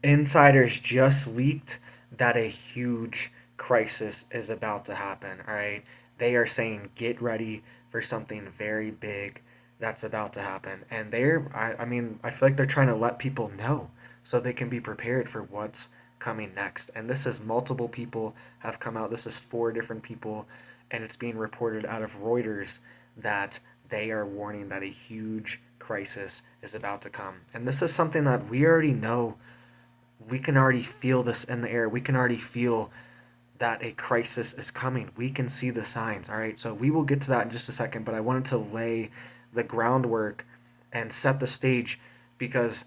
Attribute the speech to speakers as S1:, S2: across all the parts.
S1: insiders just leaked that a huge crisis is about to happen. All right. They are saying get ready for something very big that's about to happen. And I mean, I feel like they're trying to let people know so they can be prepared for what's coming next. And this is multiple people have come out. This is four different people. And it's being reported out of Reuters that they are warning that a huge crisis is about to come. And this is something that we already know. We can already feel this in the air. We can already feel that a crisis is coming. We can see the signs. All right. So we will get to that in just a second, but I wanted to lay the groundwork and set the stage because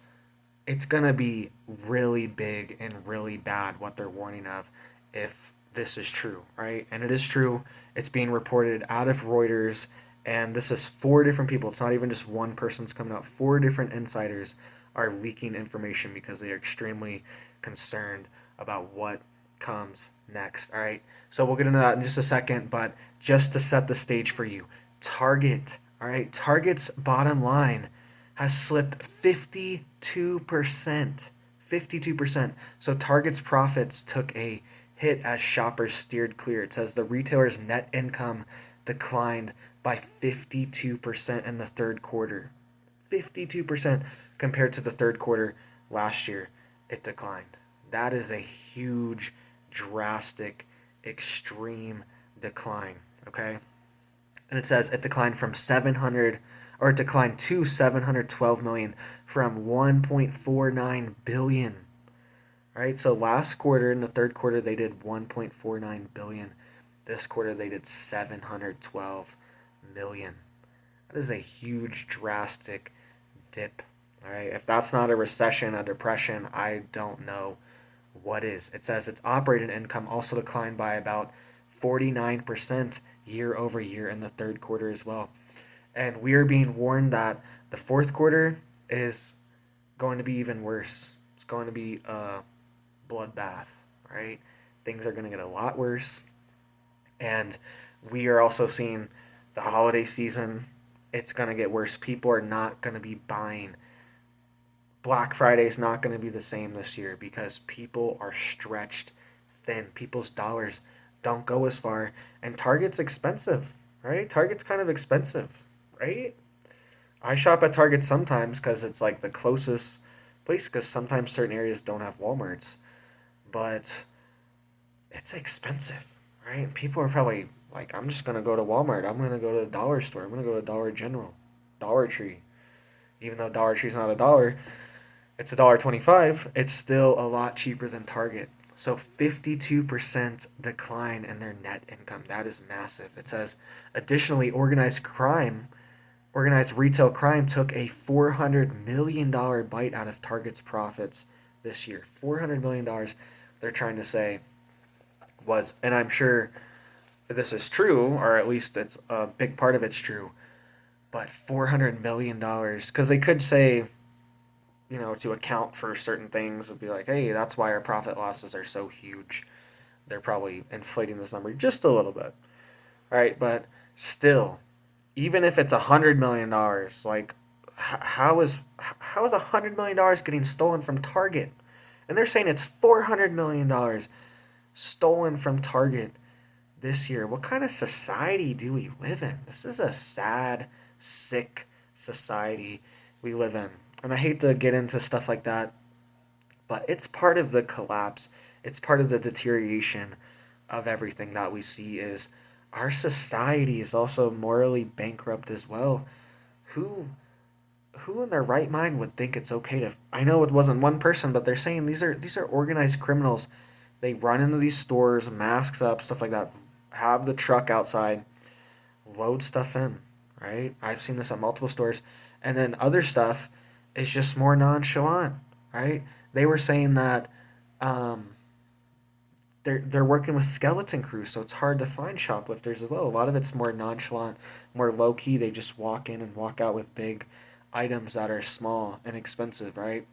S1: it's going to be really big and really bad what they're warning of if this is true, right? And it is true. It's being reported out of Reuters, and this is four different people. It's not even just one person's coming out. Four different insiders are leaking information because they are extremely concerned about what comes next. All right. So we'll get into that in just a second, but just to set the stage for you, Target, all right, Target's bottom line has slipped 52%. 52%. So Target's profits took a hit as shoppers steered clear. It says the retailer's net income declined by 52% in the third quarter. 52% compared to the third quarter last year, it declined. That is a huge, drastic, extreme decline. Okay? And it says it declined from 700 or it declined to 712 million from 1.49 billion. Right? So last quarter in the third quarter they did 1.49 billion. This quarter they did 712 million. That is a huge drastic dip. All right? If that's not a recession, a depression, I don't know what is. It says its operating income also declined by about 49% year over year in the third quarter as well. And we are being warned that the fourth quarter is going to be even worse. It's going to be a bloodbath, right? Things are going to get a lot worse. And we are also seeing the holiday season. It's going to get worse. People are not going to be buying. Black Friday is not going to be the same this year because people are stretched thin. People's dollars don't go as far. And Target's expensive, right? Target's kind of expensive, right? I shop at Target sometimes because it's like the closest place because sometimes certain areas don't have Walmarts. But it's expensive, right? People are probably like, I'm just going to go to Walmart. I'm going to go to the dollar store. I'm going to go to Dollar General, Dollar Tree. Even though Dollar Tree's not a dollar, it's $1.25. It's still a lot cheaper than Target. So 52% decline in their net income. That is massive. It says, additionally, organized retail crime took a $400 million bite out of Target's profits this year. $400 million they're trying to say was, and I'm sure this is true, or at least it's a big part of it's true, but $400 million, because they could say, to account for certain things, it'd be like, hey, that's why our profit losses are so huge. They're probably inflating this number just a little bit, right? But still, even if it's $100 million, like how is $100 million getting stolen from Target? And they're saying it's $400 million stolen from Target this year. What kind of society do we live in? This is a sad, sick society we live in. And I hate to get into stuff like that, but it's part of the collapse. It's part of the deterioration of everything that we see is our society is also morally bankrupt as well. Who who in their right mind would think it's okay to I know it wasn't one person, but they're saying these are organized criminals. They run into these stores, masks up, stuff like that, have the truck outside, load stuff in, right? I've seen this at multiple stores. And then other stuff is just more nonchalant, right? They were saying that um, they're working with skeleton crews, so it's hard to find shoplifters as well. A lot of it's more nonchalant, more low key. They just walk in and walk out with big items that are small and expensive, right?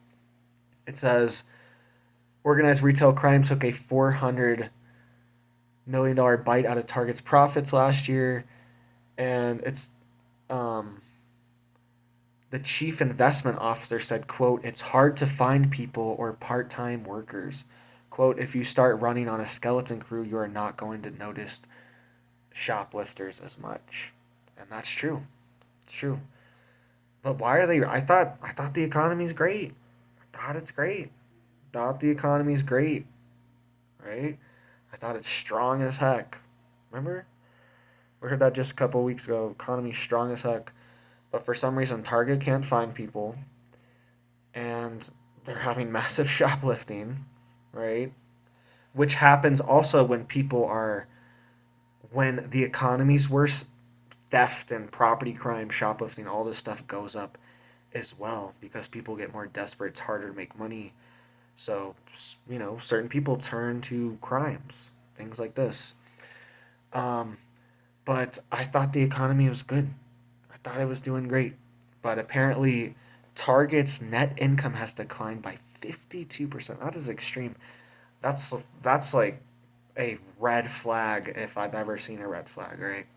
S1: It says organized retail crime took a $400 million bite out of Target's profits last year, and it's um, The chief investment officer said, quote, "It's hard to find people or part-time workers. Quote, if you start running on a skeleton crew, you are not going to notice shoplifters as much." And that's true. It's true. But why are they? I thought the economy's great. I thought it's great. Thought the economy's great, right? I thought it's strong as heck. Remember? We heard that just a couple weeks ago. Economy's strong as heck. But for some reason, Target can't find people, and they're having massive shoplifting, right? Which happens also when the economy's worse, theft and property crime, shoplifting, all this stuff goes up as well because people get more desperate. It's harder to make money. So, certain people turn to crimes, things like this. Um, but I thought the economy was good. I thought it was doing great. But apparently, Target's net income has declined by 52%. That is extreme. That's like a red flag if I've ever seen a red flag, right?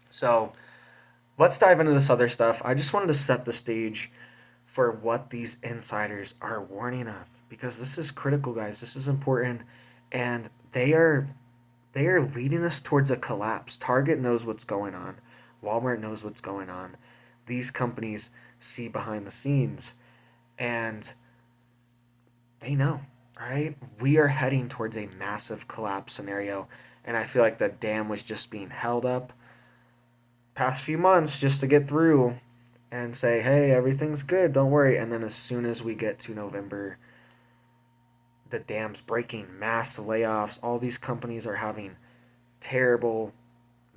S1: So, let's dive into this other stuff. I just wanted to set the stage for what these insiders are warning of because this is critical, guys. This is important, and they are leading us towards a collapse. Target knows what's going on. Walmart knows what's going on. These companies see behind the scenes, and they know, right? We are heading towards a massive collapse scenario, and I feel like the dam was just being held up past few months just to get through and say, hey, everything's good, don't worry. And then as soon as we get to November, the dam's breaking, mass layoffs. All these companies are having terrible,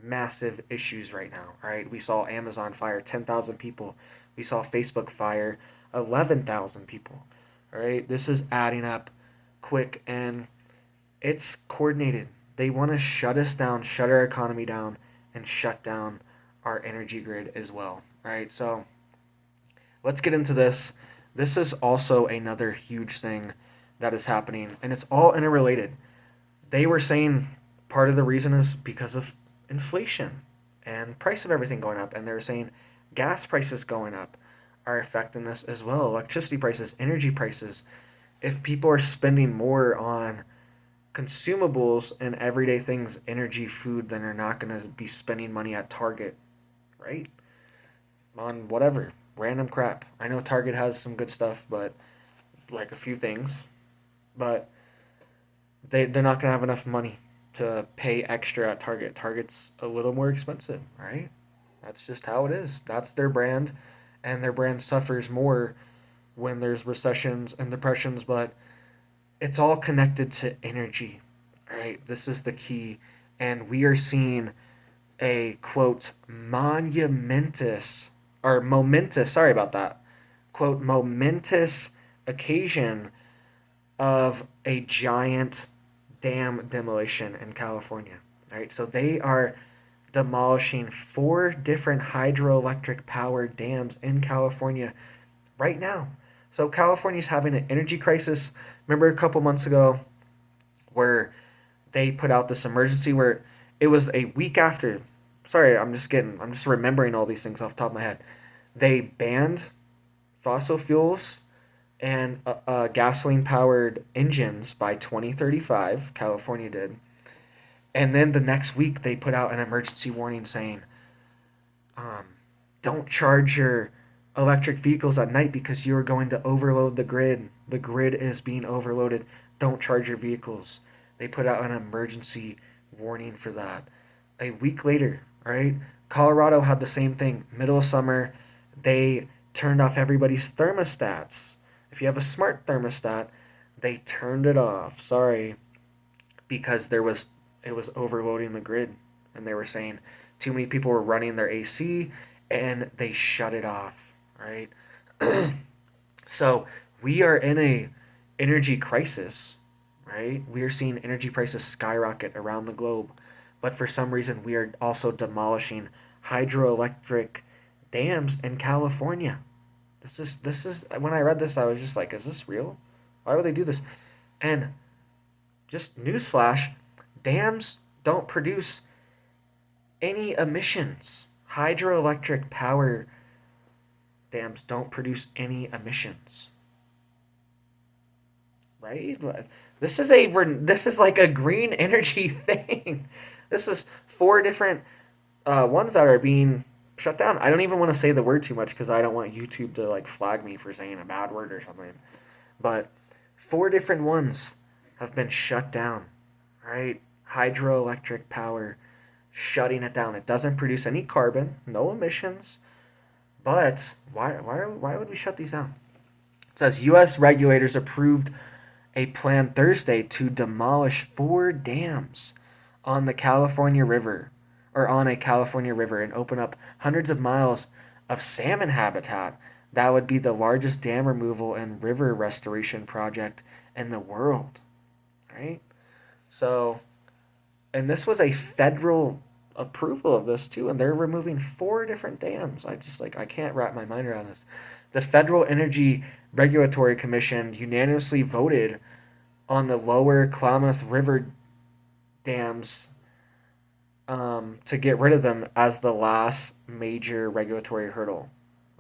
S1: massive issues right now, right? We saw Amazon fire 10,000 people. We saw Facebook fire 11,000 people, all right? This is adding up quick, and it's coordinated. They want to shut us down, shut our economy down, and shut down our energy grid as well, right? So let's get into this. This is also another huge thing that is happening, and it's all interrelated. They were saying part of the reason is because of inflation and price of everything going up, and they were saying gas prices going up are affecting this as well. Electricity prices, energy prices. If people are spending more on consumables and everyday things, energy, food, then they're not going to be spending money at Target, right? On whatever, random crap. I know Target has some good stuff, but like a few things, but they're not going to have enough money to pay extra at Target. Target's a little more expensive, right? That's just how it is. That's their brand, and their brand suffers more when there's recessions and depressions, but it's all connected to energy, right? This is the key, and we are seeing a quote momentous, sorry about that, quote momentous occasion of a giant dam demolition in California. Right? So they are demolishing 4 different hydroelectric power dams in California right now. So California's having an energy crisis. Remember a couple months ago where they put out this emergency where it was a week after. Sorry, I'm just remembering all these things off the top of my head. They banned fossil fuels and gasoline powered engines by 2035. California did. And then the next week they put out an emergency warning saying, don't charge your electric vehicles at night because you are going to overload the grid. The grid is being overloaded. Don't charge your vehicles. They put out an emergency warning for that. A week later, right? Colorado had the same thing. Middle of summer, they turned off everybody's thermostats. If you have a smart thermostat, they turned it off. Sorry, because it was overloading the grid, and they were saying too many people were running their AC, and they shut it off. Right. So we are in a energy crisis. Right. We are seeing energy prices skyrocket around the globe, but for some reason we are also demolishing hydroelectric dams in California. This is when I read this, I was just like, is this real? Why would they do this? And just newsflash, dams don't produce any emissions. Hydroelectric power dams don't produce any emissions, right? This is like a green energy thing. This is four different ones that are being shut down. I don't even want to say the word too much because I don't want YouTube to like flag me for saying a bad word or something. But four different ones have been shut down, right? Hydroelectric power, shutting it down. It doesn't produce any carbon, no emissions. But why would we shut these down? It says U.S. regulators approved a plan Thursday to demolish four dams on the California River, or on a California river, and open up hundreds of miles of salmon habitat. That would be the largest dam removal and river restoration project in the world, right? So, and this was a federal approval of this too, and they're removing four different dams. I can't wrap my mind around this. The Federal Energy Regulatory Commission unanimously voted on the lower Klamath River dams to get rid of them as the last major regulatory hurdle,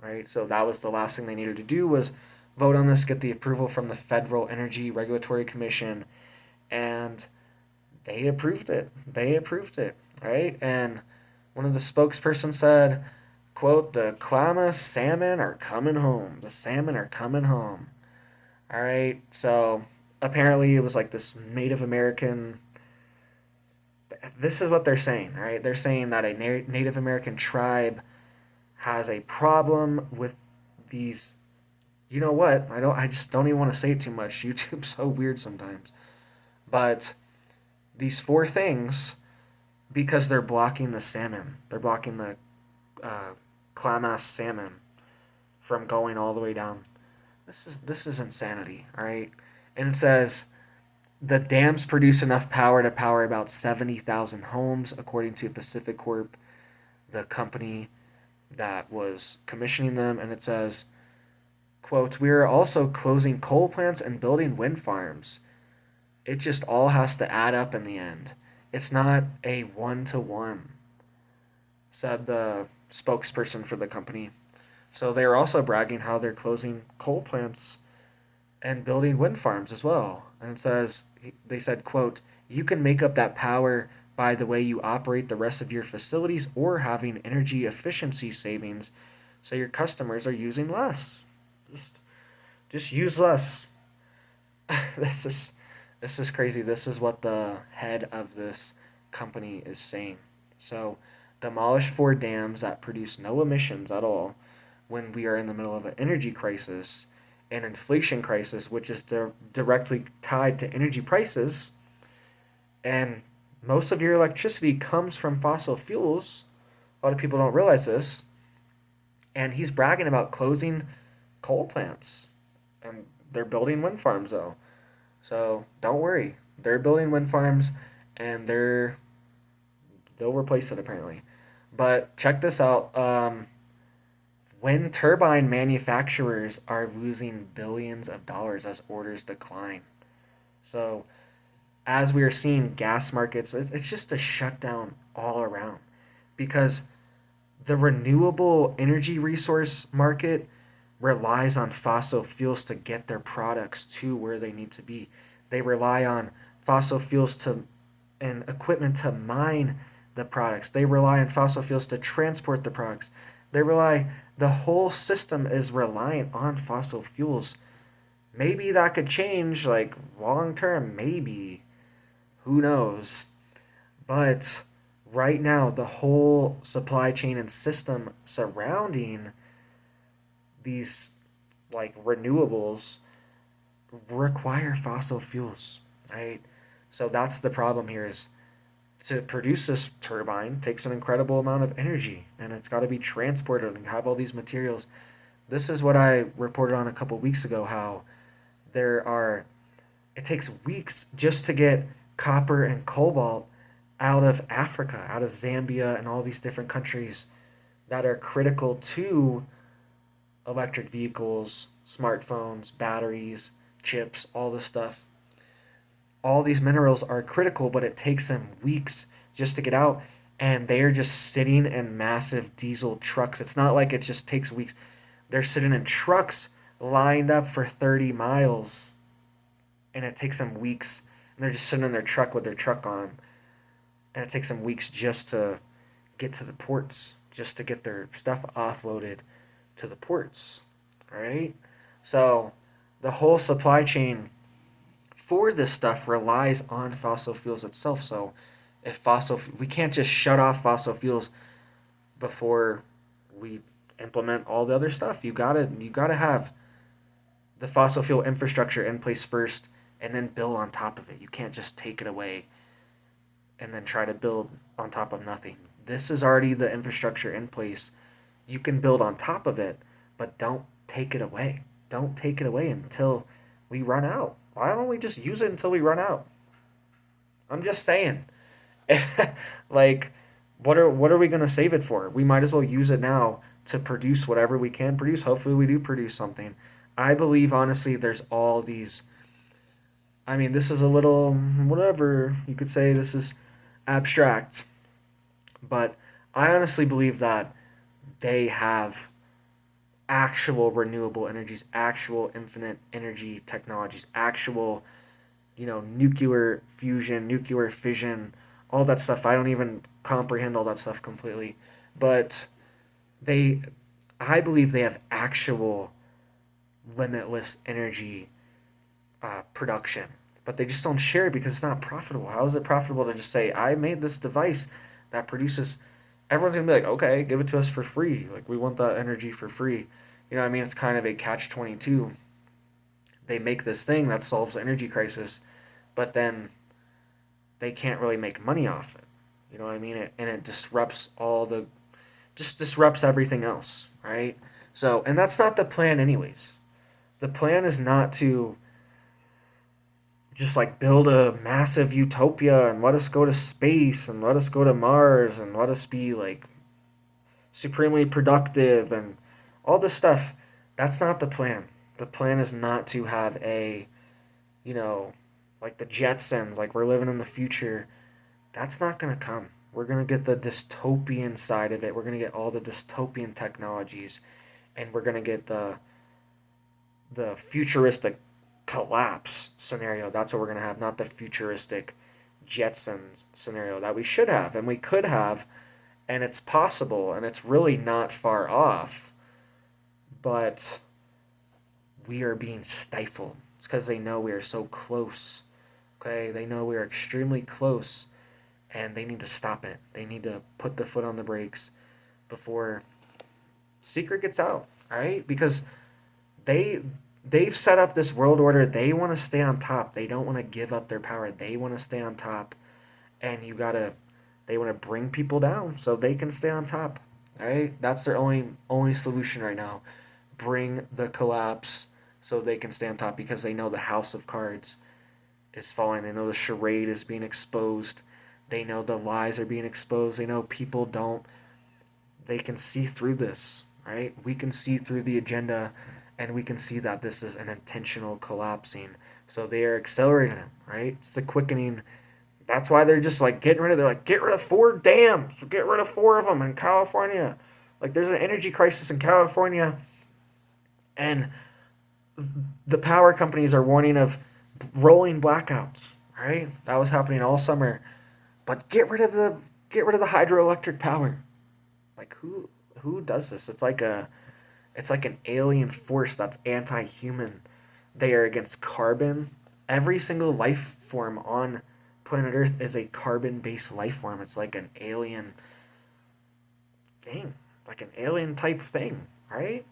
S1: right? So that was the last thing they needed to do was vote on this, get the approval from the Federal Energy Regulatory Commission, and they approved it. They approved it, right? And one of the spokespersons said, quote, "The Klamath salmon are coming home. The salmon are coming home." All right, so apparently it was like this Native American. This is what they're saying, all right? They're saying that a Native American tribe has a problem with these. You know what? I just don't even want to say it too much. YouTube's so weird sometimes. But these four things, because they're blocking the salmon. They're blocking the Klamath salmon from going all the way down. This is insanity, all right? And it says the dams produce enough power to power about 70,000 homes, according to Pacific Corp, the company that was commissioning them. And it says, quote, "We are also closing coal plants and building wind farms. It just all has to add up in the end. It's not a one-to-one," said the spokesperson for the company. So they are also bragging how they're closing coal plants and building wind farms as well. And it says, they said, quote, "You can make up that power by the way you operate the rest of your facilities or having energy efficiency savings so your customers are using less. Just use less." This is crazy. This is what the head of this company is saying. So, demolish four dams that produce no emissions at all when we are in the middle of an energy crisis, an inflation crisis, which is directly tied to energy prices. And most of your electricity comes from fossil fuels. A lot of people don't realize this. And he's bragging about closing coal plants. And they're building wind farms, though. So don't worry. They're building wind farms, and they'll replace it, apparently. But check this out. Wind turbine manufacturers are losing billions of dollars as orders decline. So, as we are seeing gas markets, it's just a shutdown all around because the renewable energy resource market relies on fossil fuels to get their products to where they need to be. They rely on fossil fuels to and equipment to mine the products. They rely on fossil fuels to transport the products. The whole system is reliant on fossil fuels. Maybe that could change, like, long term, maybe. Who knows? But right now, the whole supply chain and system surrounding these, like, renewables require fossil fuels, right? So that's the problem here is to produce this turbine takes an incredible amount of energy, and it's got to be transported and have all these materials. This is what I reported on a couple weeks ago, how it takes weeks just to get copper and cobalt out of Africa, out of Zambia and all these different countries that are critical to electric vehicles, smartphones, batteries, chips, all this stuff. All these minerals are critical, but it takes them weeks just to get out, and they are just sitting in massive diesel trucks. It's not like it just takes weeks. they're sitting in trucks lined up for 30 miles, and it takes them weeks, and they're just sitting in their truck with their truck on, and it takes them weeks just to get to the ports, just to get their stuff offloaded to the ports, right? So the whole supply chain for this stuff relies on fossil fuels itself. So if we can't just shut off fossil fuels before we implement all the other stuff. You gotta have the fossil fuel infrastructure in place first, and then build on top of it. You can't just take it away and then try to build on top of nothing. This is already the infrastructure in place. You can build on top of it, but don't take it away. Don't take it away until we run out. Why don't we just use it until we run out? I'm just saying. Like, what are we gonna save it for? We might as well use it now to produce whatever we can produce. Hopefully we do produce something. I believe honestly there's all these, I mean, this is a little whatever. You could say this is abstract, but I honestly believe that they have actual renewable energies, actual infinite energy technologies, actual, nuclear fusion, nuclear fission, all that stuff. I don't even comprehend all that stuff completely, but they, I believe they have actual limitless energy production, but they just don't share it because it's not profitable. How is it profitable to just say, I made this device that produces, everyone's gonna be like, okay, give it to us for free. Like, we want that energy for free. You know what I mean? It's kind of a catch 22. They make this thing that solves the energy crisis, but then they can't really make money off it. You know what I mean? And it disrupts everything else, right? So, and that's not the plan anyways. The plan is not to just like build a massive utopia and let us go to space and let us go to Mars and let us be like supremely productive and all this stuff. That's not the plan. The plan is not to have a, you know, like the Jetsons, like we're living in the future. That's not going to come. We're going to get the dystopian side of it. We're going to get all the dystopian technologies, and we're going to get the futuristic collapse scenario. That's what we're going to have, not the futuristic Jetsons scenario that we should have and we could have, and it's possible and it's really not far off, but we are being stifled. It's because they know we are so close. Okay, they know we are extremely close, and they need to stop it. They need to put the foot on the brakes before secret gets out. All right, because they've set up this world order. They want to stay on top. They don't want to give up their power. They want to stay on top, and they want to bring people down so they can stay on top. All right, that's their only solution right now. Bring the collapse so they can stay on top, because they know the house of cards is falling. They know the charade is being exposed. They know the lies are being exposed. They know people don't. They can see through this, right? We can see through the agenda, and we can see that this is an intentional collapsing. So they are accelerating it, right? It's the quickening. That's why they're just like getting rid of. They're like, get rid of 4 dams. Get rid of 4 of them in California. Like, there's an energy crisis in California, and the power companies are warning of rolling blackouts. Right? That was happening all summer. But get rid of the hydroelectric power. Like, who does this? It's like an alien force that's anti-human. They are against carbon. Every single life form on planet Earth is a carbon-based life form. It's like an alien thing, like an alien type thing, right?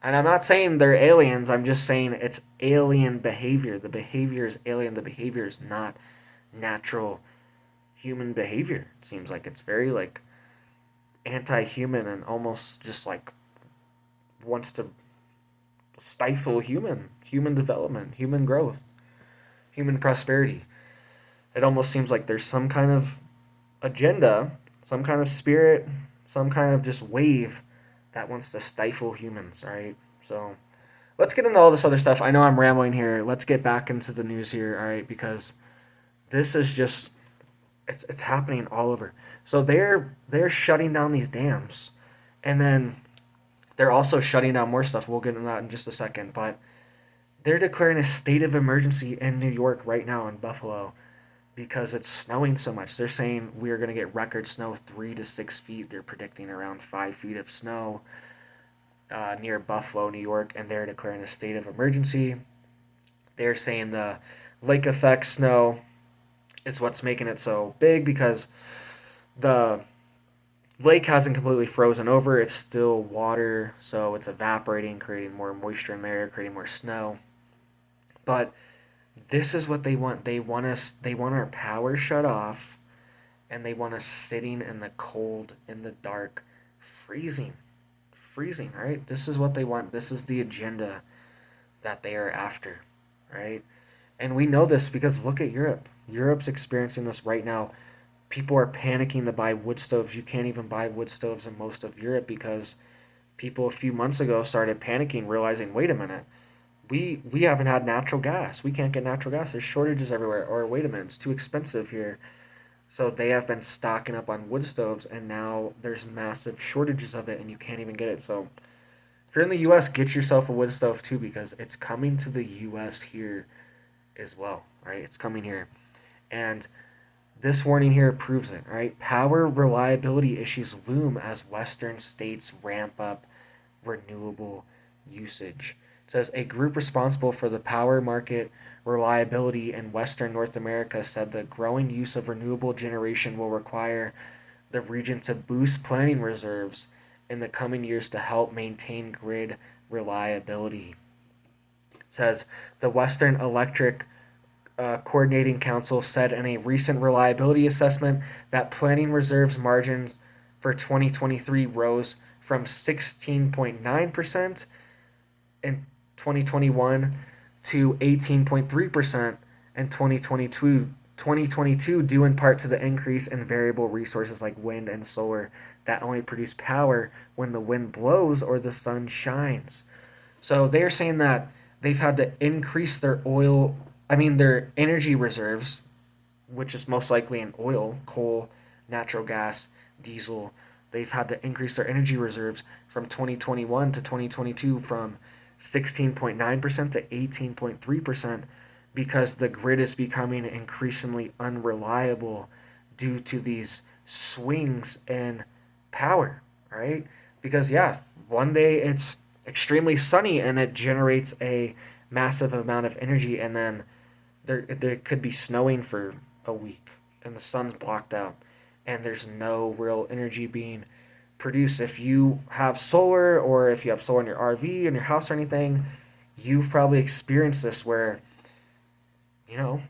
S1: And I'm not saying they're aliens. I'm just saying it's alien behavior. The behavior is alien. The behavior is not natural human behavior. It seems like it's very like anti-human and almost just like wants to stifle human development, human growth, human prosperity. It almost seems like there's some kind of agenda, some kind of spirit, some kind of just wave that wants to stifle humans, right? So let's get into all this other stuff. I know I'm rambling here. Let's get back into the news here, all right? Because this is just, it's happening all over. So they're shutting down these dams, and then They're also shutting down more stuff. We'll get into that in just a second. But they're declaring a state of emergency in New York right now in Buffalo because it's snowing so much. They're saying we're going to get record snow 3 to 6 feet. They're predicting around 5 feet of snow near Buffalo, New York, and they're declaring a state of emergency. They're saying the lake effect snow is what's making it so big because the lake hasn't completely frozen over. It's still water, so it's evaporating, creating more moisture in the air, creating more snow. But this is what they want. They want us. They want our power shut off, and they want us sitting in the cold, in the dark, freezing, freezing. Right. This is what they want. This is the agenda that they are after. Right. And we know this because look at Europe. Europe's experiencing this right now. People are panicking to buy wood stoves. You can't even buy wood stoves in most of Europe because people a few months ago started panicking, realizing, wait a minute, we haven't had natural gas. We can't get natural gas. There's shortages everywhere. Or wait a minute, it's too expensive here. So they have been stocking up on wood stoves, and now there's massive shortages of it, and you can't even get it. So if you're in the U.S., get yourself a wood stove too because it's coming to the U.S. here as well, right? It's coming here. And this warning here proves it, right? Power reliability issues loom as Western states ramp up renewable usage. It says a group responsible for the power market reliability in Western North America said the growing use of renewable generation will require the region to boost planning reserves in the coming years to help maintain grid reliability. It says the Western Electric Coordinating Council said in a recent reliability assessment that planning reserves margins for 2023 rose from 16.9% in 2021 to 18.3% in 2022, due in part to the increase in variable resources like wind and solar that only produce power when the wind blows or the sun shines. So they're saying that they've had to increase their energy reserves, which is most likely in oil, coal, natural gas, diesel. They've had to increase their energy reserves from 2021 to 2022 from 16.9% to 18.3% because the grid is becoming increasingly unreliable due to these swings in power, right? Because, yeah, one day it's extremely sunny and it generates a massive amount of energy, and then there could be snowing for a week and the sun's blocked out and there's no real energy being produced. If you have solar or if you have solar in your RV in your house or anything, you've probably experienced this where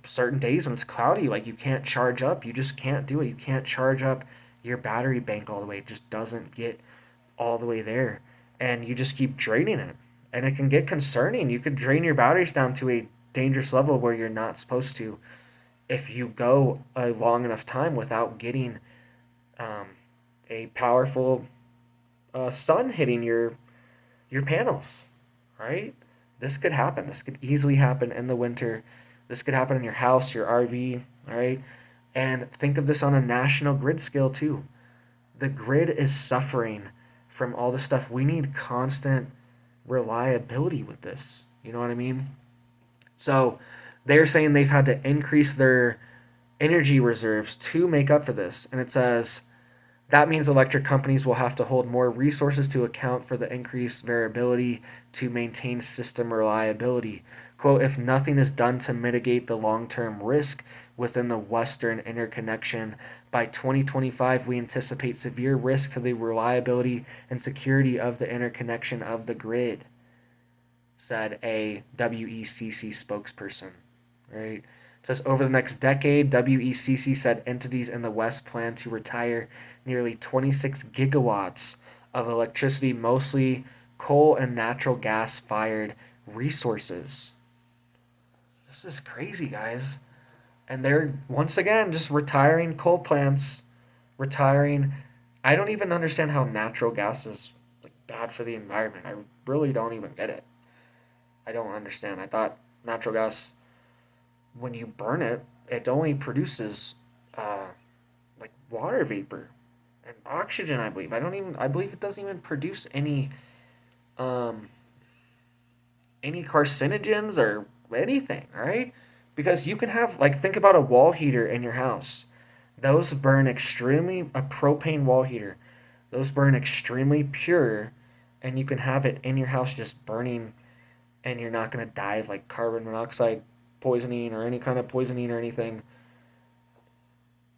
S1: certain days when it's cloudy, like you can't charge up, you just can't do it. You can't charge up your battery bank all the way. It just doesn't get all the way there. And you just keep draining it. And it can get concerning. You could drain your batteries down to a dangerous level where you're not supposed to if you go a long enough time without getting um, a powerful sun hitting your panels, right? This could happen. This could easily happen in the winter. This could happen in your house, your RV, right? And think of this on a national grid scale too. The grid is suffering from all the stuff. We need constant reliability with this. You know what I mean? So they're saying they've had to increase their energy reserves to make up for this. And it says that means electric companies will have to hold more resources to account for the increased variability to maintain system reliability. Quote, if nothing is done to mitigate the long term risk within the Western interconnection, by 2025, we anticipate severe risk to the reliability and security of the interconnection of the grid, said a WECC spokesperson. Right? It says over the next decade, WECC said entities in the West plan to retire nearly 26 gigawatts of electricity, mostly coal and natural gas fired resources. This is crazy, guys. And they're once again just retiring coal plants, retiring. I don't even understand how natural gas is like bad for the environment. I really don't even get it. I don't understand. I thought natural gas, when you burn it, it only produces like water vapor and oxygen. I believe. I don't even. I believe it doesn't even produce any. um, any carcinogens or anything, right? Because you can have, like, think about a wall heater in your house. Those burn extremely, a propane wall heater, those burn extremely pure, and you can have it in your house just burning, and you're not going to die of like carbon monoxide poisoning or any kind of poisoning or anything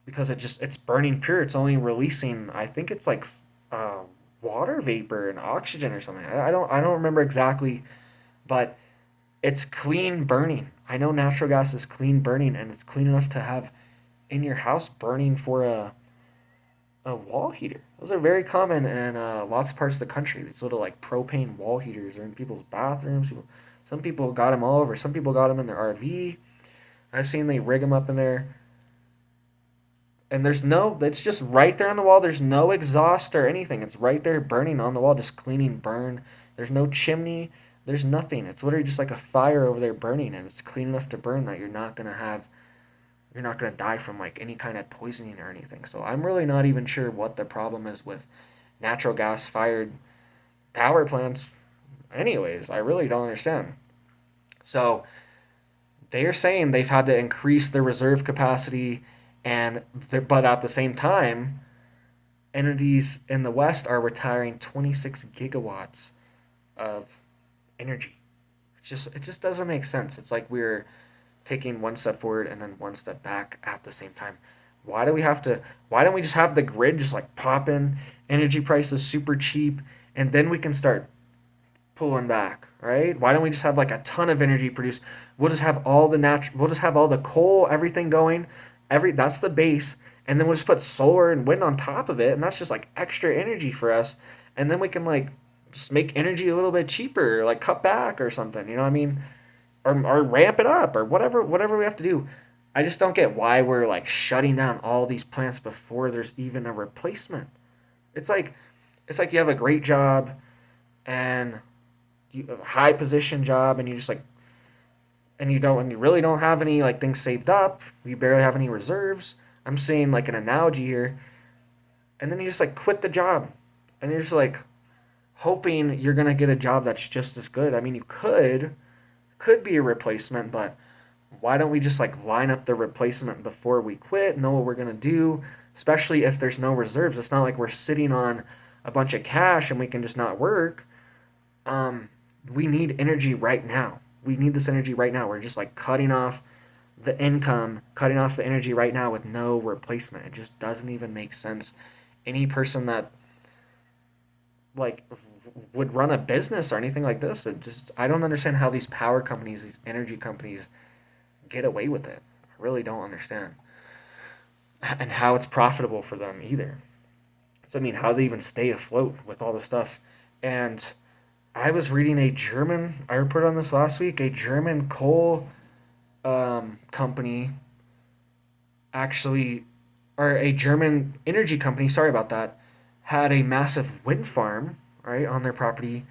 S1: because it's burning pure. It's only releasing, I think it's like uh, water vapor and oxygen or something. I don't remember exactly, but it's clean burning. I know natural gas is clean burning, and it's clean enough to have in your house burning for a wall heater. Those are very common in lots of parts of the country. These little like propane wall heaters are in people's bathrooms. Some people got them all over. Some people got them in their RV. I've seen they rig them up in there. And it's just right there on the wall. There's no exhaust or anything. It's right there burning on the wall, just cleaning burn. There's no chimney. There's nothing. It's literally just like a fire over there burning, and it's clean enough to burn that you're not gonna die from like any kind of poisoning or anything. So I'm really not even sure what the problem is with natural gas fired power plants. Anyways, I really don't understand. So they are saying they've had to increase their reserve capacity, but at the same time, entities in the West are retiring 26 gigawatts of energy. It just doesn't make sense. It's like we're taking one step forward and then one step back at the same time. Why don't we just have the grid just like pop in, energy prices super cheap, and then we can start pulling back, right? Why don't we just have like a ton of energy produced? We'll just have all the coal, everything going. That's the base, and then we'll just put solar and wind on top of it, and that's just like extra energy for us. And then we can like just make energy a little bit cheaper, like cut back or something, you know what I mean? Or ramp it up or whatever we have to do. I just don't get why we're like shutting down all these plants before there's even a replacement. It's like you have a great job and a high position job, and you just like and you really don't have any like things saved up. You barely have any reserves. I'm saying like an analogy here, and then you just like quit the job, and you're just like hoping you're gonna get a job that's just as good. I mean, you could be a replacement, but why don't we just like line up the replacement before we quit, know what we're gonna do, especially if there's no reserves. It's not like we're sitting on a bunch of cash and we can just not work. We need energy right now. We need this energy right now. We're just like cutting off the energy right now with no replacement. It just doesn't even make sense. Any person that like would run a business or anything like this, I don't understand how these power companies, these energy companies get away with it. I really don't understand. And how it's profitable for them either. So I mean, how they even stay afloat with all the stuff. And I was reading I reported on this last week, a German coal company actually, or a German energy company, sorry about that, had a massive wind farm, right, on their property.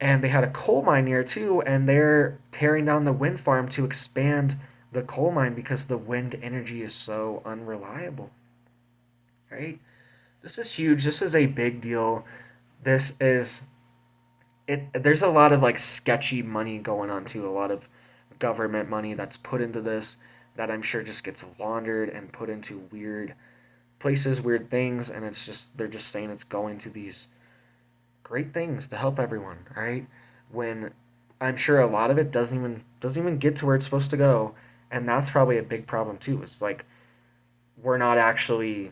S1: And they had a coal mine near too, and they're tearing down the wind farm to expand the coal mine because the wind energy is so unreliable, right? This is huge. This is a big deal. This is there's a lot of like sketchy money going on too, a lot of government money that's put into this that I'm sure just gets laundered and put into weird places, weird things, and they're just saying it's going to these great things to help everyone, right? When I'm sure a lot of it doesn't even get to where it's supposed to go, and that's probably a big problem too. It's like we're not actually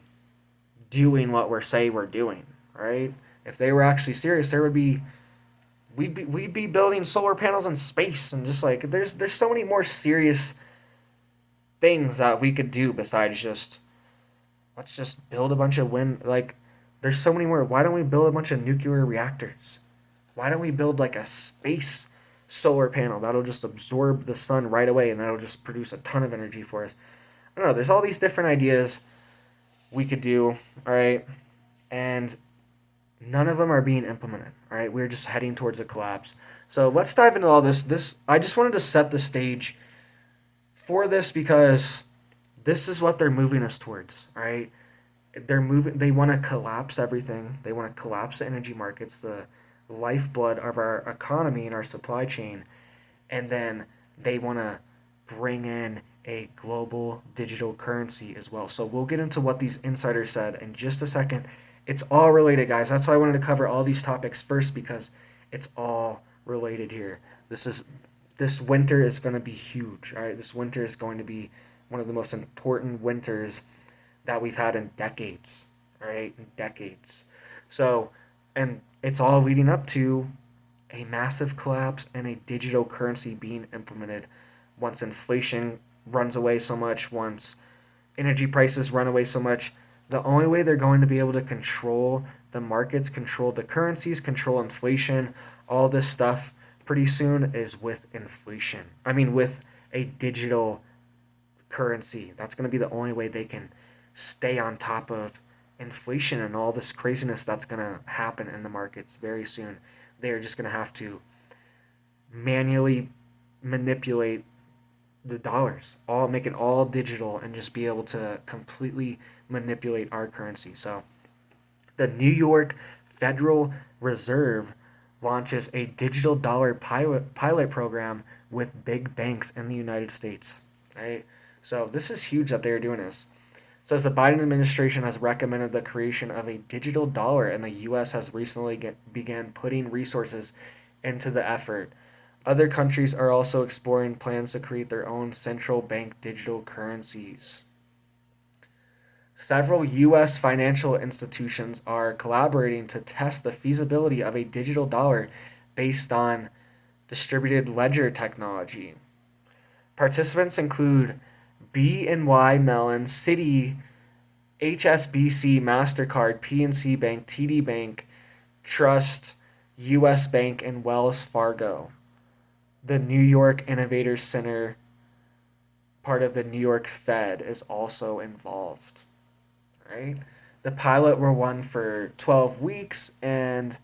S1: doing what we're say we're doing, right? If they were actually serious, we'd be building solar panels in space, and just like there's so many more serious things that we could do besides just let's just build a bunch of wind. Like there's so many more. Why don't we build a bunch of nuclear reactors? Why don't we build like a space solar panel that'll just absorb the sun right away, and that'll just produce a ton of energy for us? I don't know. There's all these different ideas we could do, all right? And none of them are being implemented, all right? We're just heading towards a collapse. So let's dive into all this. I just wanted to set the stage for this because this is what they're moving us towards, all right? They want to collapse everything. They want to collapse the energy markets, lifeblood of our economy and our supply chain. And then they want to bring in a global digital currency as well. So we'll get into what these insiders said in just a second. It's all related, guys. That's why I wanted to cover all these topics first, because it's all related here. This winter is going to be huge. All right, this winter is going to be one of the most important winters that we've had in decades. All right, in decades. So, and it's all leading up to a massive collapse and a digital currency being implemented once inflation runs away so much, once energy prices run away so much. The only way they're going to be able to control the markets, control the currencies, control inflation, all this stuff pretty soon is with inflation. I mean, with a digital currency. That's going to be the only way they can stay on top of inflation and all this craziness that's going to happen in the markets very soon. They are just going to have to manually manipulate the dollars, all make it all digital, and just be able to completely manipulate our currency. So the New York Federal Reserve launches a digital dollar pilot program with big banks in the United States. Right? So this is huge that they're doing this. It says the Biden administration has recommended the creation of a digital dollar, and the U.S. has recently began putting resources into the effort. Other countries are also exploring plans to create their own central bank digital currencies. Several U.S. financial institutions are collaborating to test the feasibility of a digital dollar based on distributed ledger technology. Participants include BNY Mellon, Citi, HSBC, MasterCard, PNC Bank, TD Bank, Trust, US Bank, and Wells Fargo. The New York Innovators Center, part of the New York Fed, is also involved. Right? The pilot will run for 12 weeks and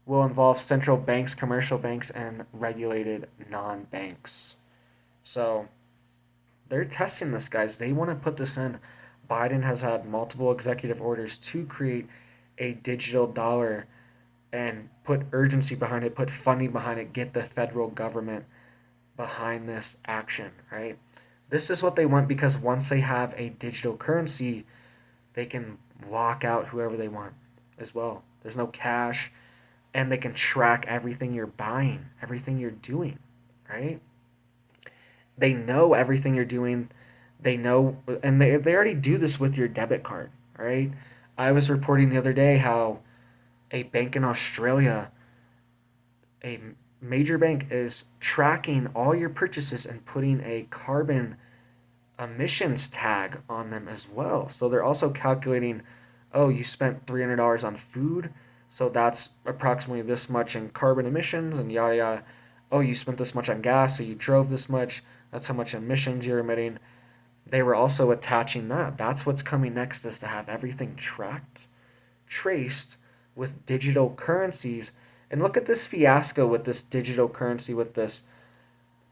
S1: will involve central banks, commercial banks, and regulated non-banks. So they're testing this, guys. They want to put this in. Biden has had multiple executive orders to create a digital dollar and put urgency behind it, put funding behind it, get the federal government behind this action, right? This is what they want, because once they have a digital currency, they can lock out whoever they want as well. There's no cash, and they can track everything you're buying, everything you're doing, right? They know everything you're doing. They know, and they already do this with your debit card, right? I was reporting the other day how a bank in Australia, a major bank, is tracking all your purchases and putting a carbon emissions tag on them as well. So they're also calculating, oh, you spent $300 on food, so that's approximately this much in carbon emissions, and yada yada. Oh, you spent this much on gas, so you drove this much, that's how much emissions you're emitting. They were also attaching that. That's what's coming next, is to have everything tracked, traced with digital currencies. And look at this fiasco with this digital currency, with this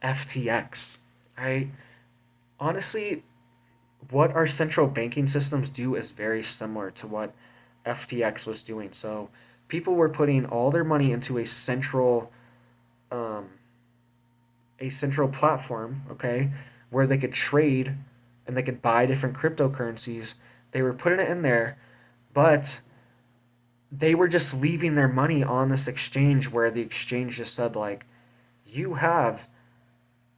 S1: FTX, right? Honestly, what our central banking systems do is very similar to what FTX was doing. So people were putting all their money into um, a central platform, okay, where they could trade and they could buy different cryptocurrencies. They were putting it in there, but they were just leaving their money on this exchange, where the exchange just said, like, you have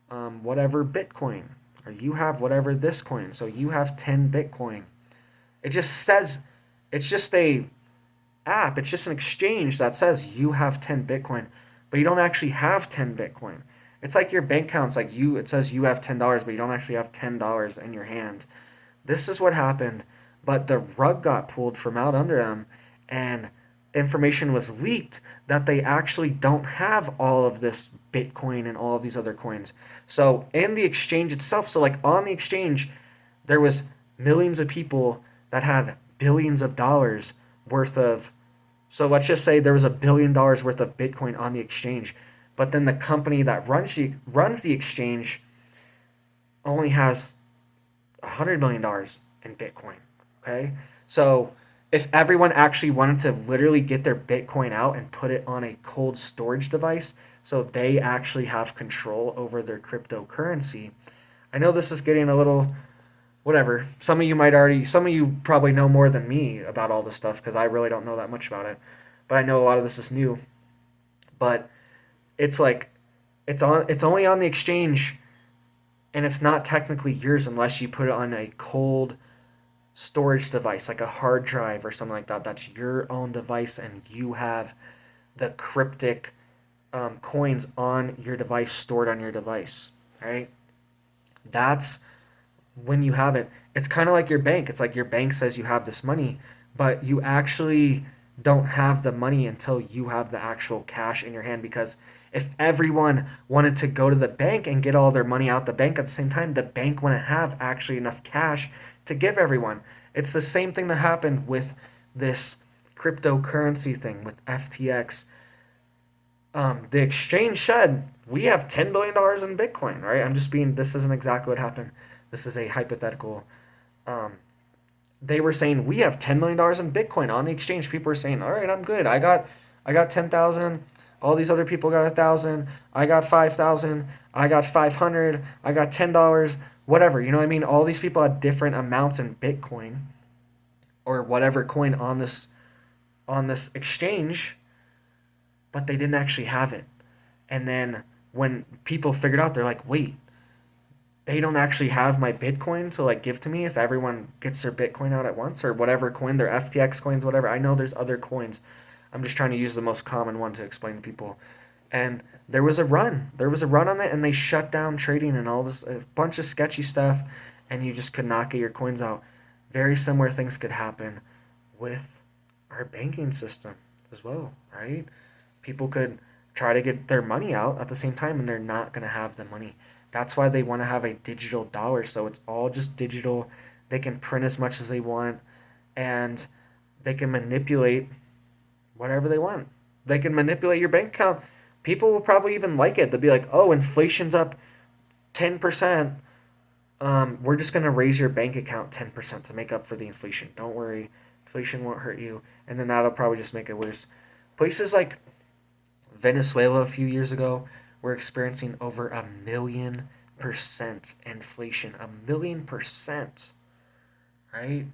S1: whatever Bitcoin, or you have whatever this coin, so you have 10 Bitcoin. It just says, it's just a app, it's just an exchange that says you have 10 Bitcoin, but you don't actually have 10 Bitcoin. It's like your bank account's like, it says you have $10, but you don't actually have $10 in your hand. This is what happened, but the rug got pulled from out under them, and information was leaked that they actually don't have all of this Bitcoin and all of these other coins. So in the exchange itself, so like on the exchange, there was millions of people that had billions of dollars worth of, so let's just say there was $1 billion worth of Bitcoin on the exchange, but then the company that runs the exchange only has $100 million in Bitcoin. Okay, so if everyone actually wanted to literally get their Bitcoin out and put it on a cold storage device so they actually have control over their cryptocurrency. I know this is getting a little whatever. Some of you probably know more than me about all this stuff because I really don't know that much about it. But I know a lot of this is new. But it's like it's only on the exchange and it's not technically yours unless you put it on a cold storage device like a hard drive or something like that. That's your own device and you have the cryptic coins on your device stored on your device, right? That's when you have it. It's kind of like your bank. It's like your bank says you have this money, but you actually don't have the money until you have the actual cash in your hand. Because if everyone wanted to go to the bank and get all their money out the bank at the same time, the bank wouldn't have actually enough cash to give everyone. It's the same thing that happened with this cryptocurrency thing with FTX. The exchange said we have $10 billion in Bitcoin, right? This isn't exactly what happened. This is a hypothetical. Um, they were saying we have $10 million in Bitcoin on the exchange. People were saying, all right, I'm good. I got 10,000. All these other people got 1,000. I got 5,000. I got 500. I got $10. Whatever. You know what I mean? All these people had different amounts in Bitcoin or whatever coin on this exchange, but they didn't actually have it. And then when people figured out, they're like, wait, they don't actually have my Bitcoin to like give to me if everyone gets their Bitcoin out at once or whatever coin, their FTX coins, whatever. I know there's other coins. I'm just trying to use the most common one to explain to people. And there was a run. There was a run on it and they shut down trading and all this, a bunch of sketchy stuff, and you just could not get your coins out. Very similar things could happen with our banking system as well, right? People could try to get their money out at the same time and they're not going to have the money. That's why they want to have a digital dollar. So it's all just digital. They can print as much as they want and they can manipulate whatever they want. They can manipulate your bank account. People will probably even like it. They'll be like, oh, inflation's up 10%. We're just going to raise your bank account 10% to make up for the inflation. Don't worry. Inflation won't hurt you. And then that'll probably just make it worse. Places like Venezuela a few years ago were experiencing over 1,000,000% inflation. 1,000,000%, right?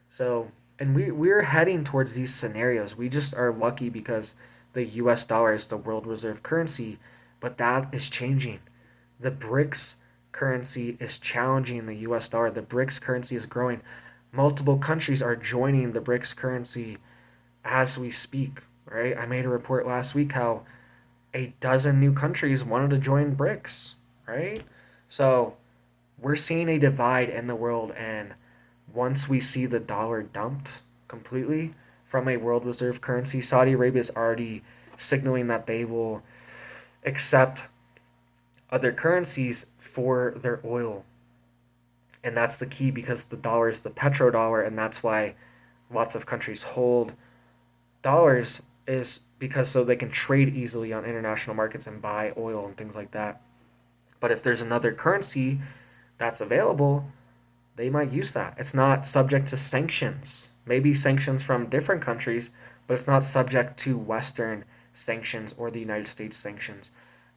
S1: So, and we're heading towards these scenarios. We just are lucky because the US dollar is the world reserve currency, but that is changing. The BRICS currency is challenging the US dollar. The BRICS currency is growing. Multiple countries are joining the BRICS currency as we speak, right? I made a report last week how a dozen new countries wanted to join BRICS, right? So we're seeing a divide in the world, and once we see the dollar dumped completely from a world reserve currency, Saudi Arabia is already signaling that they will accept other currencies for their oil. And that's the key because the dollar is the petrodollar, and that's why lots of countries hold dollars is because so they can trade easily on international markets and buy oil and things like that. But if there's another currency that's available, they might use that. It's not subject to sanctions. Maybe sanctions from different countries, but it's not subject to Western sanctions or the United States sanctions.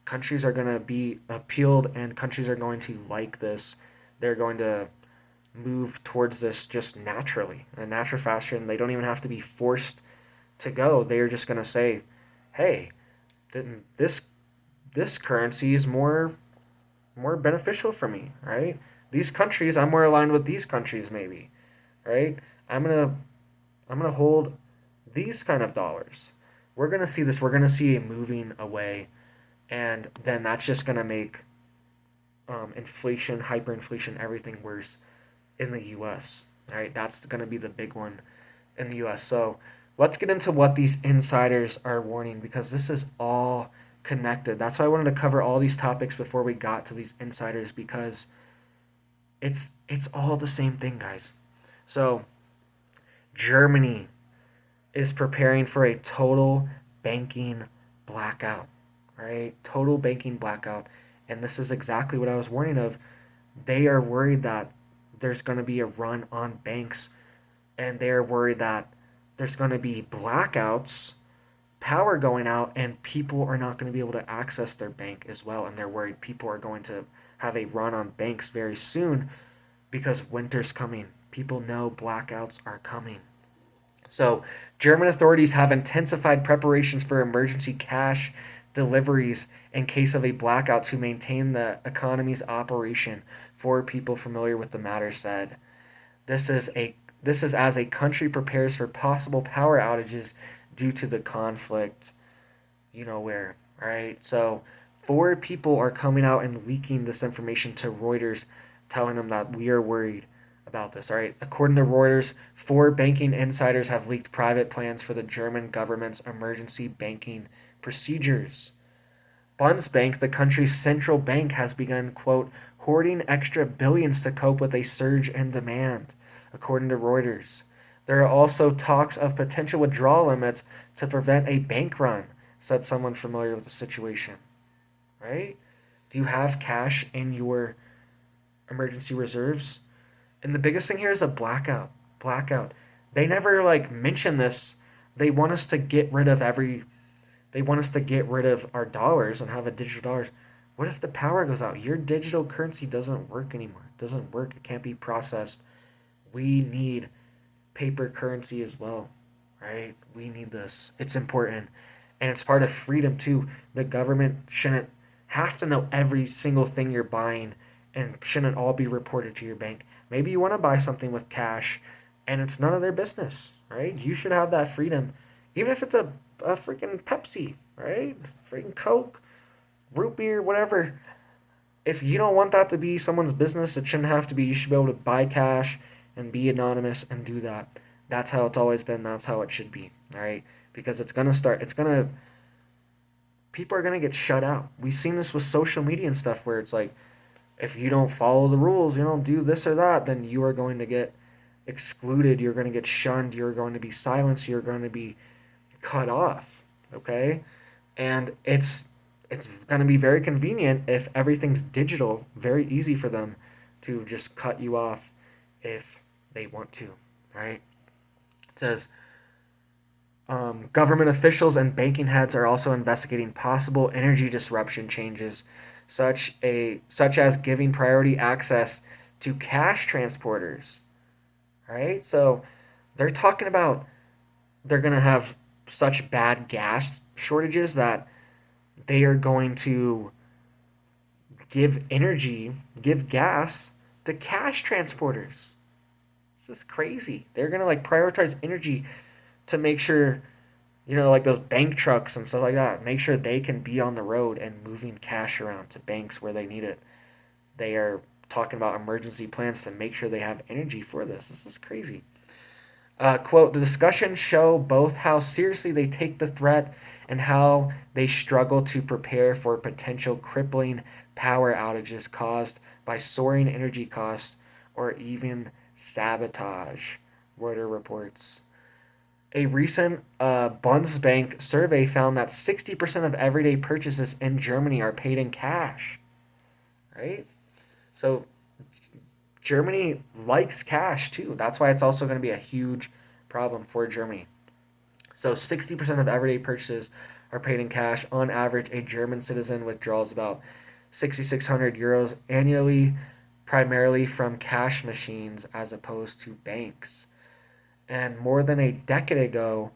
S1: Countries are going to be appealed and countries are going to like this. They're going to move towards this just naturally, in a natural fashion. They don't even have to be forced to go. They're just going to say, hey, this this currency is more beneficial for me, right? These countries, I'm more aligned with these countries maybe, right? I'm gonna hold these kind of dollars. We're gonna see this. We're gonna see a moving away, and then that's just gonna make inflation, hyperinflation, everything worse in the U.S. Right? That's gonna be the big one in the U.S. So let's get into what these insiders are warning because this is all connected. That's why I wanted to cover all these topics before we got to these insiders because it's all the same thing, guys. So Germany is preparing for a total banking blackout, right? Total banking blackout. And this is exactly what I was warning of. They are worried that there's going to be a run on banks, and they are worried that there's going to be blackouts, power going out, and people are not going to be able to access their bank as well. And they're worried people are going to have a run on banks very soon because winter's coming. People know blackouts are coming. So, German authorities have intensified preparations for emergency cash deliveries in case of a blackout to maintain the economy's operation. Four people familiar with the matter said. This is as a country prepares for possible power outages due to the conflict. You know where, right? So, four people are coming out and leaking this information to Reuters, telling them that we are worried about this. All right. According to Reuters, four banking insiders have leaked private plans for the German government's emergency banking procedures. Bundesbank, the country's central bank, has begun, quote, hoarding extra billions to cope with a surge in demand, according to Reuters. There are also talks of potential withdrawal limits to prevent a bank run, said someone familiar with the situation. Right? Do you have cash in your emergency reserves? And the biggest thing here is a blackout. Blackout. They never like mention this. They want us to get rid of our dollars and have a digital dollars. What if the power goes out? Your digital currency doesn't work anymore. It doesn't work. It can't be processed. We need paper currency as well, right? We need this. It's important. And it's part of freedom too. The government shouldn't have to know every single thing you're buying and shouldn't all be reported to your bank. Maybe you want to buy something with cash and it's none of their business, right? You should have that freedom. Even if it's a freaking Pepsi, right? Freaking Coke, root beer, whatever. If you don't want that to be someone's business, it shouldn't have to be. You should be able to buy cash and be anonymous and do that. That's how it's always been. That's how it should be, all right? Because people are going to get shut out. We've seen this with social media and stuff where it's like, if you don't follow the rules, you don't do this or that, then you are going to get excluded. You're going to get shunned. You're going to be silenced. You're going to be cut off, okay? And it's going to be very convenient if everything's digital, very easy for them to just cut you off if they want to, right? It says, government officials and banking heads are also investigating possible energy disruption changes, such as giving priority access to cash transporters, right? So they're talking about they're going to have such bad gas shortages that they are going to give gas to cash transporters. This is crazy. They're going to like prioritize energy to make sure, like those bank trucks and stuff like that, make sure they can be on the road and moving cash around to banks where they need it. They are talking about emergency plans to make sure they have energy for this. This is crazy. Quote, the discussions show both how seriously they take the threat and how they struggle to prepare for potential crippling power outages caused by soaring energy costs or even sabotage, Reuters reports. A recent Bundesbank survey found that 60% of everyday purchases in Germany are paid in cash, right? So Germany likes cash too. That's why it's also going to be a huge problem for Germany. So 60% of everyday purchases are paid in cash. On average, a German citizen withdraws about 6,600 euros annually, primarily from cash machines as opposed to banks. And more than a decade ago,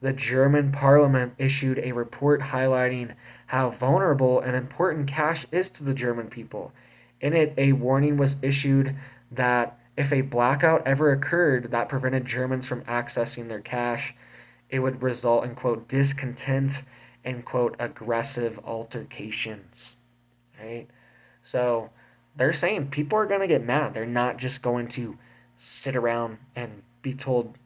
S1: the German parliament issued a report highlighting how vulnerable and important cash is to the German people. In it, a warning was issued that if a blackout ever occurred that prevented Germans from accessing their cash, it would result in, quote, discontent and, quote, aggressive altercations. Right? So they're saying people are going to get mad. They're not just going to sit around and be told,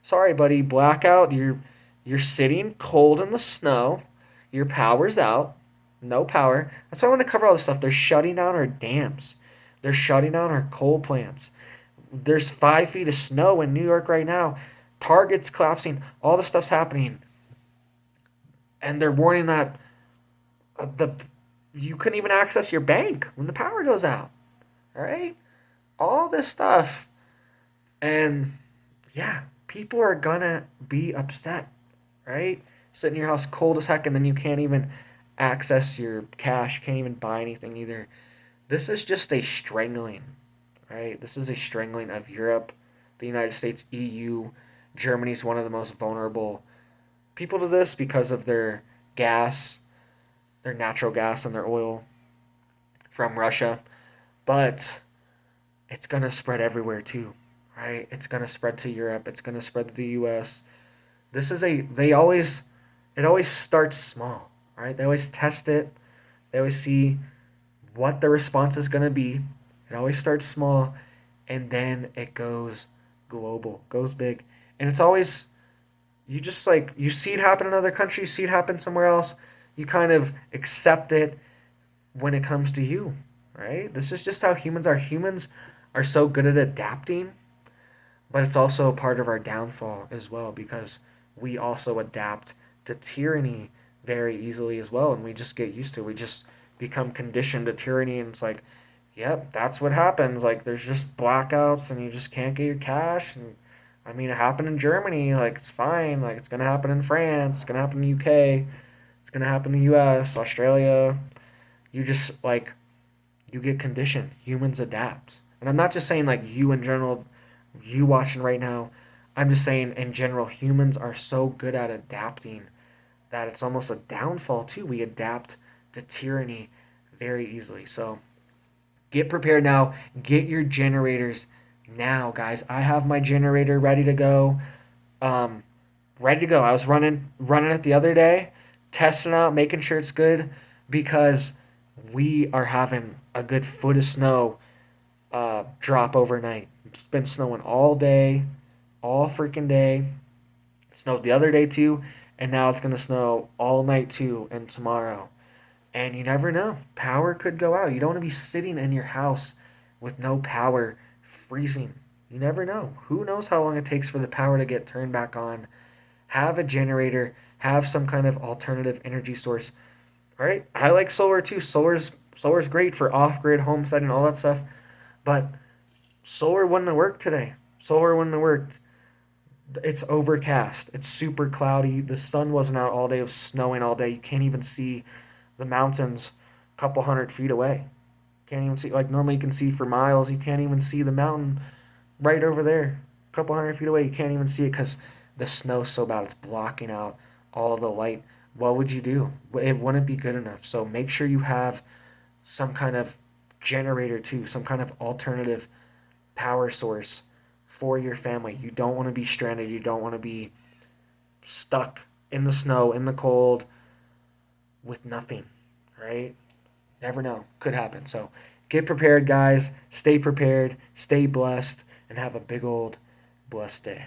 S1: sorry, buddy, blackout, you're sitting cold in the snow, your power's out, no power. That's why I want to cover all this stuff. They're shutting down our dams. They're shutting down our coal plants. There's 5 feet of snow in New York right now. Target's collapsing. All this stuff's happening. And they're warning that you couldn't even access your bank when the power goes out. All right? All this stuff. And yeah, people are gonna be upset, right? Sit in your house cold as heck, and then you can't even access your cash, can't even buy anything either. This is just a strangling, right? This is a strangling of Europe, the United States, EU. Germany's one of the most vulnerable people to this because of their gas, their natural gas, and their oil from Russia. But it's going to spread everywhere too, right? It's going to spread to Europe. It's going to spread to the US. It always starts small, right? They always test it. They always see what the response is going to be. It always starts small and then it goes global, goes big. And it's always, you just like, you see it happen in other countries, you see it happen somewhere else. You kind of accept it when it comes to you, right? This is just how humans are. Humans are so good at adapting, but it's also a part of our downfall as well because we also adapt to tyranny very easily as well, and we just get used to it. We just become conditioned to tyranny, and it's like, yep, that's what happens. Like, there's just blackouts, and you just can't get your cash. And I mean, it happened in Germany. Like, it's fine. Like, it's gonna happen in France. It's gonna happen in the UK. It's gonna happen in the U.S., Australia. You just like you get conditioned. Humans adapt. And I'm not just saying like you in general, you watching right now. I'm just saying in general, humans are so good at adapting that it's almost a downfall too. We adapt to tyranny very easily. So get prepared now. Get your generators now, guys. I have my generator ready to go. Um, Ready to go. I was running it the other day, testing out, making sure it's good because we are having a good foot of snow drop overnight. It's been snowing all day, all freaking day. It snowed the other day too, and now it's gonna snow all night too and tomorrow. And you never know. Power could go out. You don't want to be sitting in your house with no power, freezing. You never know. Who knows how long it takes for the power to get turned back on? Have a generator, have some kind of alternative energy source. All right? I like solar too. Solar's great for off-grid homestead and all that stuff, but solar wouldn't have worked today. Solar wouldn't have worked. It's overcast. It's super cloudy. The sun wasn't out all day. It was snowing all day. You can't even see the mountains a couple 100 feet away. Can't even see, like normally you can see for miles. You can't even see the mountain right over there. A couple 100 feet away. You can't even see it because the snow's so bad. It's blocking out all of the light. What would you do? It wouldn't be good enough. So make sure you have some kind of generator too, some kind of alternative power source for your family. You don't want to be stranded. You don't want to be stuck in the snow, in the cold, with nothing, right? Never know. Could happen. So get prepared, guys. Stay prepared, stay blessed, and have a big old blessed day.